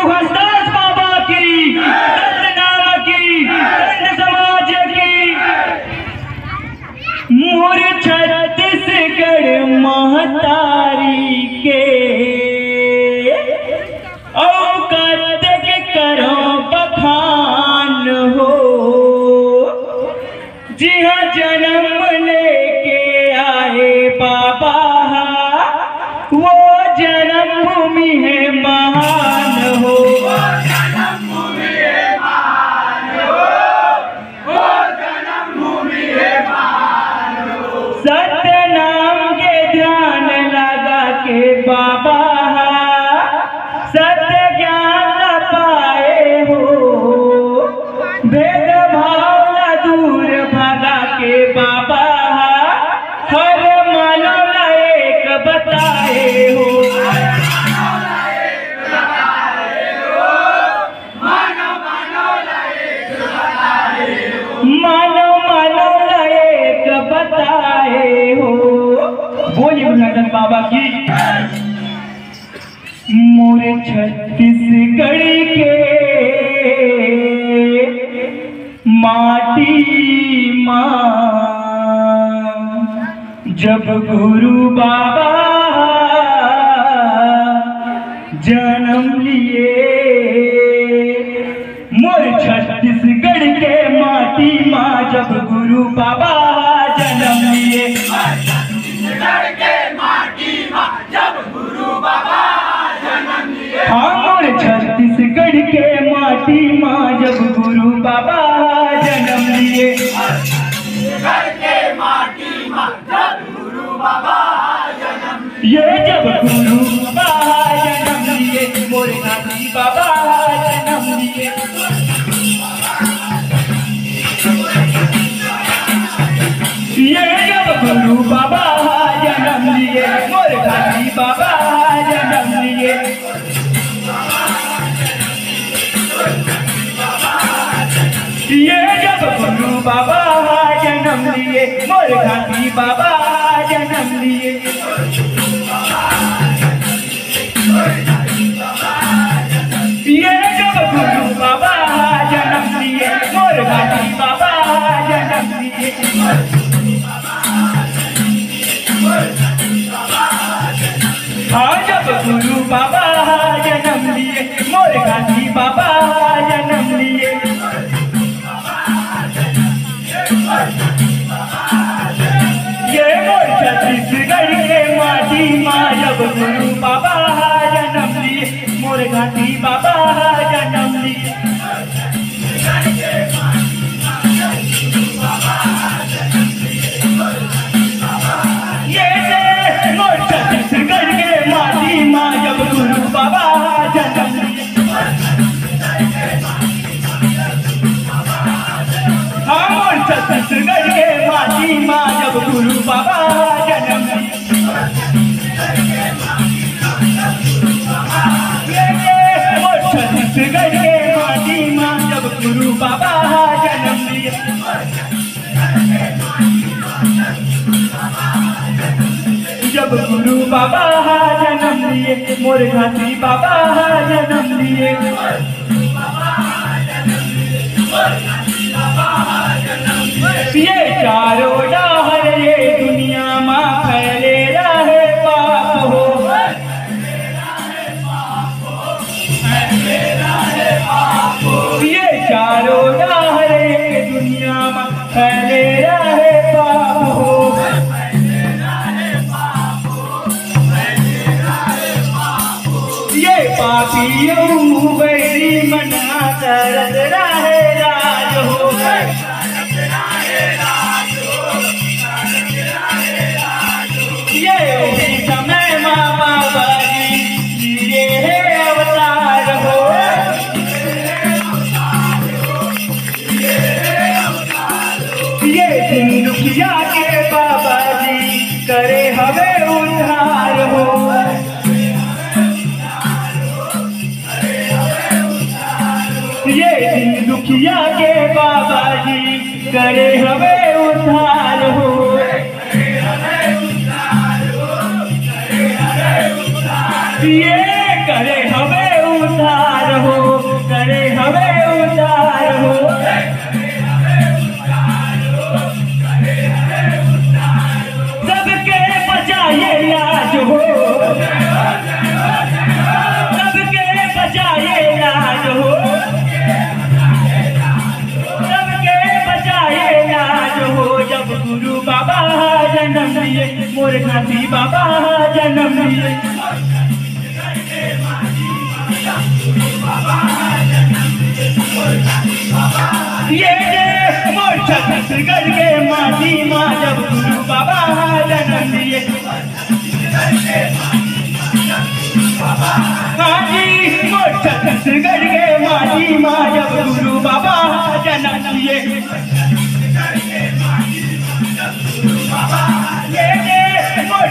हरदास बाबा की, संत नाम की, संत समाज की। मोर छत्तीसगढ़ महतारी के औकात के करो बखान हो। जी हाँ, जन्म लेके आए बाबा, वो जन्मभूमि है महान हो। जन्मभूमि है महान हो, वो जन्मभूमि है महान हो। सत्य नाम के ध्यान लगा के बाबा सत्य ज्ञान पाए हो। भेदभाव न दूर भगा के बाबा हर मानव एक बताए हो। मानव एक बताए हो। बोलिए गुरुनानक बाबा की। मोर छत्तीसगढ़ के माटी माँ जब गुरु बाबा जन्म लिए। मोर छत्तीसगढ़ के माटी माँ जब गुरु बाबा जन्म लिए। छत्तीसगढ़ के माटी माँ जब गुरु बाबा जन्म लिए। हाँ, मोर छत्तीसगढ़ के माटी माँ जब गुरु बाबा जन्म लिए। छत्तीसगढ़ के माटी माँ जब गुरु बाबा जन्म लिए। ये जब गुरु बाबा जन्म लिए, मोर घाटी बाबा जन्म लिए। ये जब गुरु बाबा जन्म लिए, मोर घाटी बाबा जन्म लिए। ये जब गुरु बाबा जन्म लिए, मोर घाटी बाबा जन्म लिए। ये जब गुरु बाबा जन्म लिए, मोर घाटी बाबा जन्म लिए। हाँ, जब गुरु बाबा जन्म लिए, मोर घाटी बाबा जन्म लिए। ये मोर छत्तीसगढ़ के माटी माँ जब गुरु बाबा जन्म लिए, मोर घाटी बाबा जन्म लिए। ये मोर छत्तीसगढ़ के माटी माँ जब गुरु बाबा जन्म लिए। हाँ, मोर छत्तीसगढ़ के माटी माँ जब गुरु बाबा जन्म लिए। मोर छत्तीसगढ़ के माटी माँ जब गुरु बाबा जन्म लिए। जब गुरु बाबा जन्म लिए, मोर घाटी बाबा जन्म लिए। ये चारों डहर ये दुनिया में फैले रहे पाप हो। ये चारों डहर ये दुनिया में फैले रहे पाप हो। ये पापियों बैरी मना करत रहे राज हो। ये समय माँ बाबा जी लिए है अवतार हो। ये दिन दुखिया के बाबा जी करे हमें उद्धार हो। ये दिन दुखिया के बाबा जी करे हमें उद्धार हो। ये करे हमें उद्धार हो। छत्तीसगढ़ के माटी माँ जब गुरु बाबा जन्म लिए। हाँ जी, छत्तीसगढ़ के माटी माँ जब गुरु बाबा जन्म लिए।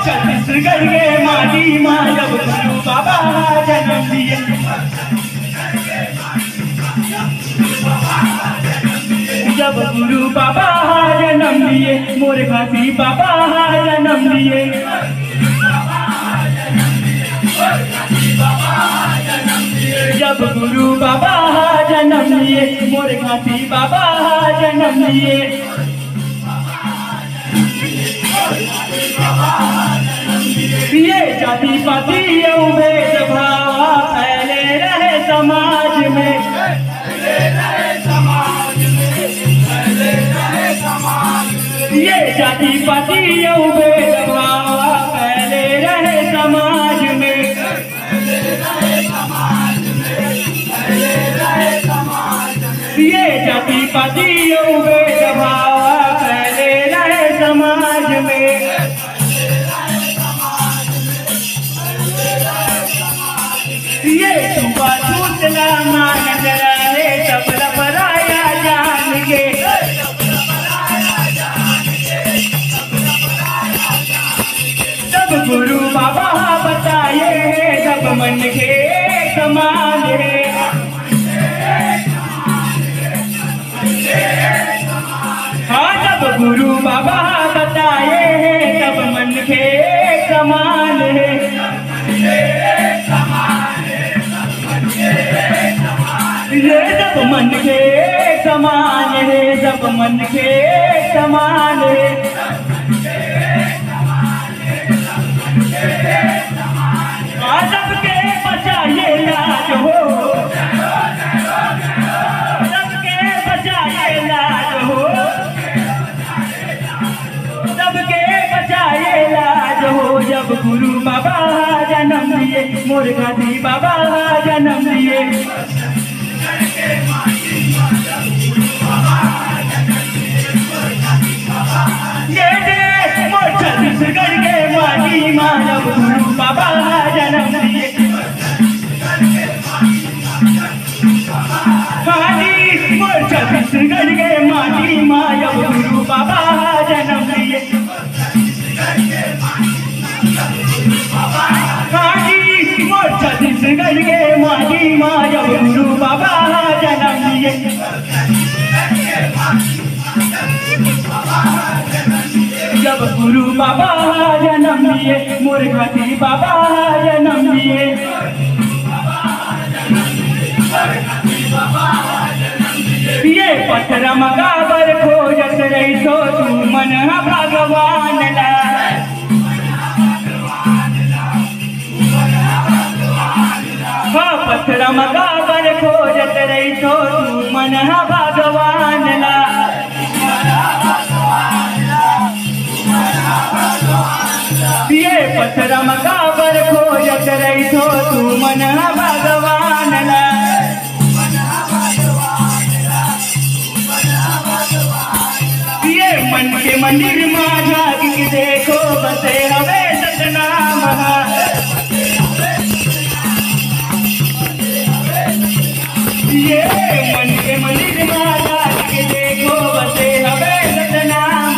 छत्तीसगढ़ के माटी माँ जब गुरु बाबा जन्म लिए। जब गुरु बाबा जन्म लिए, मोरे घाटी बाबा जन्म लिए। जब गुरु बाबा जन्म लिए, मोरे घाटी बाबा जन्म लिए। ये जाति पाति भेदभाव फैले रहे समाज में। ये जाति पाति भेदभाव फैले रहे समाज में। ये जाति पाति भेदभाव फैले रहे समाज में। ये छुआ-छूतला मानत रहे सब लफड़ाया जान के। तब गुरु बाबा बताए सब मन के समान है। हाँ, तब गुरु बाबा बताए सब मन के समान है। ये जब मन के समान है, जब मन के समान है। सबके बचाइए लाज हो, सबके बचाइए लाज हो, सबके बचाइए लाज हो। जब गुरु बाबा जन्म लिए, मोर घाटी बाबा जन्म लिए। ये छत्तीसगढ़ के माटी माँ जब गुरु बाबा जन्म लिए। हाँ जी, छत्तीसगढ़ के माटी माँ जब गुरु बाबा जन्म लिए। हाँ जी, छत्तीसगढ़ के माटी माँ जब गुरु बाबा जन्म लिए। जब गुरु बाबा जन्म लिए, मोर घाटी बाबा जन्म लिए। ये पत्थर मगाबर खोजत रही तो तू मन भगवान ला। हाँ, पत्थर मगाबर खोजत रही तो तू मन भगवान ला। ये पत्थर मगाबर खोजत रही तो तू मन भगवान ला। ये मन के मंदिर माँ झाँक के देखो बसे हवे सतनाम। ये मन के मंदिर माँ झाँक के देखो बसे हवे सतनाम।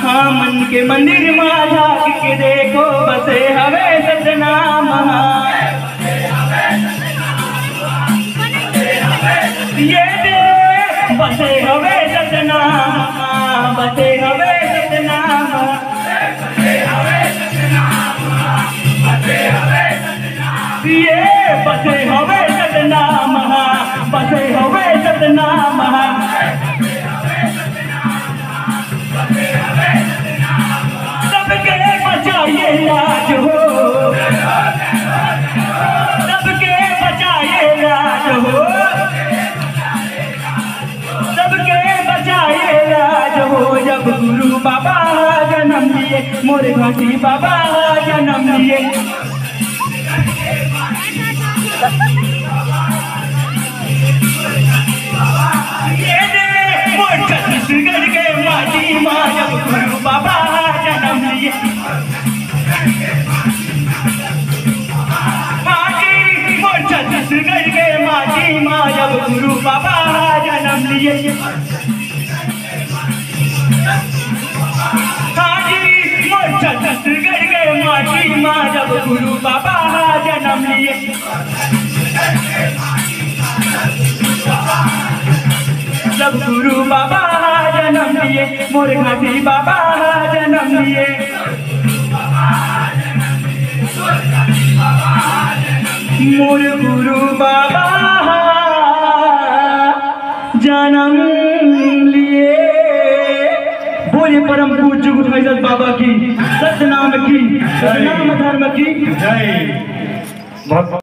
हाँ, मन के मंदिर माँ झाँक के देखो बसे हवे सतनाम। ये बसे हवे सतनाम, बसे हवे सतनाम। ये बसे हवे सतनाम, बसे हवे सतनाम। सबके बचाइए लाज हो, सबके बचाइए लाज हो, सबके बचाइए लाज हो। जब गुरु बाबा जन्म लिए, मोर घाटी बाबा जन्म लिए। ये रे मोर छत्तीसगढ़ के माटी माँ जब गुरु बाबा जन्म लिए। मोर छत्तीसगढ़ के माटी माँ जब गुरु बाबा जन्म लिए। छत्तीसगढ़ के माटी माँ जब गुरु बाबा जन्म लिए। जब गुरु बाबा जन्म लिए मोर घाटी बाबा जन्म लिए। मोर गुरु बाबा जन्म लिए। बोले परम पूज्य गुरु फैजल बाबा की, सतनाम की, सतनाम धर्म की जय।